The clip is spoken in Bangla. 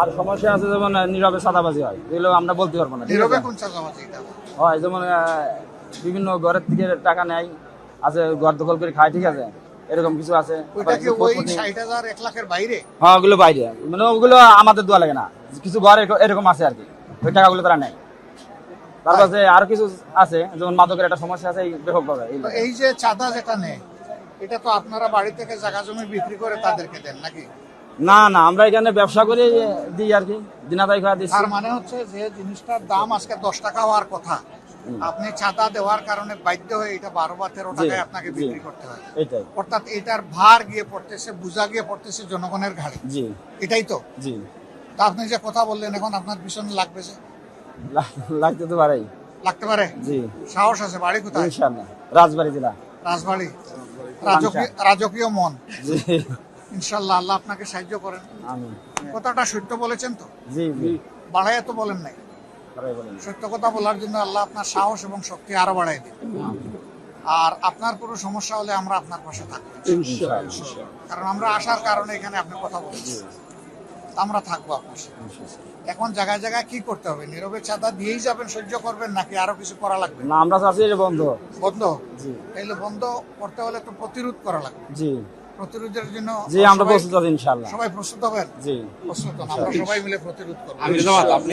আর সমস্যা আছে যেমন নীরবে চাঁদাবাজি হয়, এগুলো আমরা বলতে পারবো না। নীরবে কোন চাঁদাবাজি এটা? হয় যেমন বিভিন্ন ঘরের থেকে টাকা নেয়, আছে ঘর দখল করে খায়, ঠিক আছে, এরকম কিছু আছে। ওইটা কি ওই ৬০,০০০ ১ লাখের বাইরে? হ্যাঁ, ওগুলো বাইরে, মানে ওগুলো আমাদের দেওয়া লাগে না। কিছু ঘর এরকম আছে আর কি, ওই টাকাগুলো তারা নেয়। তার কাছে আরো কিছু আছে, যেমন মাদকের একটা সমস্যা আছে ব্যাপকভাবে। এই যে চাঁদা যেটা নেয়, এটা তো আপনারা বাড়ি থেকে জায়গা জমি বিক্রি করে তাদেরকে দেন নাকি? না না, আমরা এখানে ব্যবসা করে দিই আর কি, দিনাদাই খাওয়া দিচ্ছি। তার মানে হচ্ছে যে জিনিসটার দাম আজকে ১০ টাকা হওয়ার কথা, আপনি চাঁদা দেওয়ার কারণে বাধ্য হয়ে এটা ১২ বা ১৩ টাকায় আপনাকে বিক্রি করতে হয়। এটাই, অর্থাৎ এটার ভার গিয়ে পড়তেছে, বোঝা গিয়ে পড়তেছে জনগণের ঘাড়ে। জি এটাই তো। জি। তা আপনি যে কথা বললেন, এখন আপনার পিছনে লাগবে যে? লাগতে তো পারেই। লাগতে পারে? জি, সাহস আছে। বাড়ি কোথায়? ইনশাআল্লাহ রাজবাড়ী জেলা। রাজবাড়ী। রাজকীয় মন। জি, ইনশাল্লাহ আল্লাহ আপনাকে সাহায্য করেন। আমিন। কথাটা সত্য বলেছেন তো? জি জি, বাড়াইয়া তো বলেন নাই। তারাই বলেন। সত্য কথা বলার জন্য আল্লাহ আপনার সাহস এবং শক্তি আরো বাড়াই দিন। আর আপনার কোনো সমস্যা হলে আমরা আপনার পাশে থাকবো, ইনশাআল্লাহ। কারণ আমরা আসার কারণে এখানে আপনি কথা বলছেন, আমরা থাকবো আপনার সাথে। এখন জায়গায় জায়গায় কি করতে হবে? নীরবে চাঁদা দিয়েই যাবেন, সহ্য করবেন, নাকি আরো কিছু করা লাগবে? না, আমরা চাচ্ছি এটা বন্ধ। বন্ধ? জি তাইলে বন্ধ করতে হলে তো প্রতিরোধ করা লাগবে। জি প্রতিরোধের জন্য জি, আমরা প্রস্তুত আছি ইনশাআল্লাহ। সবাই প্রস্তুত হবেন? জি, প্রস্তুত হন, আমরা সবাই মিলে প্রতিরোধ করবো।